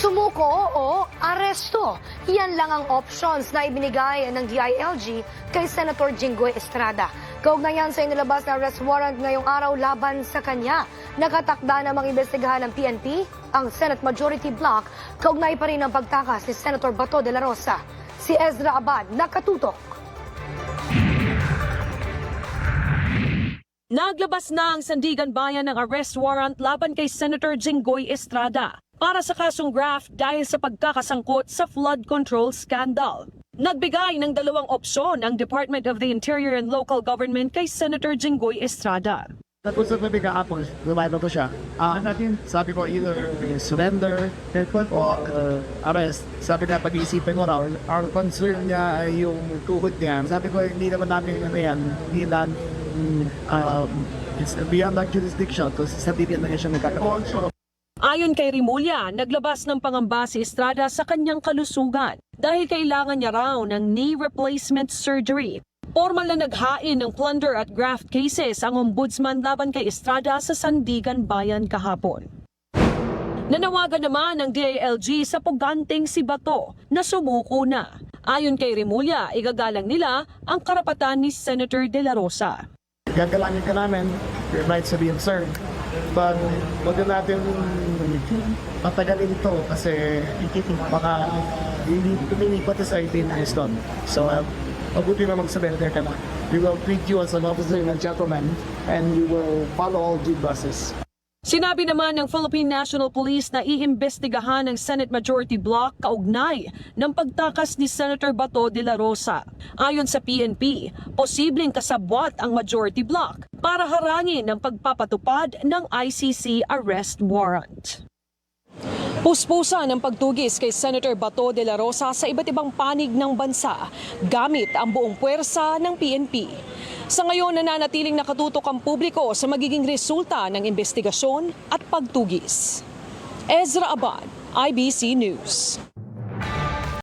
Sumuko o aresto. Yan lang ang options na ibinigay ng DILG kay Senator Jinggoy Estrada. Kaugnayan sa inilabas na arrest warrant ngayong araw laban sa kanya. Nakatakda namang imbestigahan ng PNP ang Senate Majority Block. Kaugnay pa rin ang pagtakas ni Senator Bato de la Rosa. Si Ezra Abad nakatutok. Naglabas na ang Sandigan Bayan ng arrest warrant laban kay Senator Jinggoy Estrada para sa kasong graft dahil sa pagkakasangkot sa flood control scandal. Nagbigay ng dalawang opsyon ang Department of the Interior and Local Government kay Senator Jinggoy Estrada. Nag-usap kami kahapon, lumayad ko siya. Sabi ko either surrender o arrest. Sabi na pag-iisipin ko raw, our concern niya ay yung tuhod niya. Sabi ko hindi naman namin yan, hindi namin it's beyond our jurisdiction kasi sa bibigyan na siya nagkakaroon. Ayon kay Rimulya, naglabas ng pangamba si Estrada sa kanyang kalusugan dahil kailangan niya raw ng knee replacement surgery. Formal na naghain ng plunder at graft cases ang ombudsman laban kay Estrada sa Sandigan Bayan kahapon. Nanawagan naman ng DILG sa puganteng si Bato na sumuko na. Ayon kay Rimulya, igagalang nila ang karapatan ni Senator De La Rosa. Gagalangin ka namin, your rights to be observed. But wag na natin patagalin ito kasi baka hindi tumilipat sa 18 years doon. So, mabuti na mag-surrender ka na. We will treat you as an officer and a gentleman and we will follow all due process. Sinabi naman ng Philippine National Police na iimbestigahan ng Senate Majority Block kaugnay ng pagtakas ni Senator Bato de la Rosa. Ayon sa PNP, posibleng kasabwat ang Majority Block para harangin ang pagpapatupad ng ICC arrest warrant. Puspusan ang pagtugis kay Senator Bato de la Rosa sa iba't ibang panig ng bansa gamit ang buong puwersa ng PNP. Sa ngayon, nananatiling nakatutok ang publiko sa magiging resulta ng investigasyon at pagtugis. Ezra Abad, IBC News.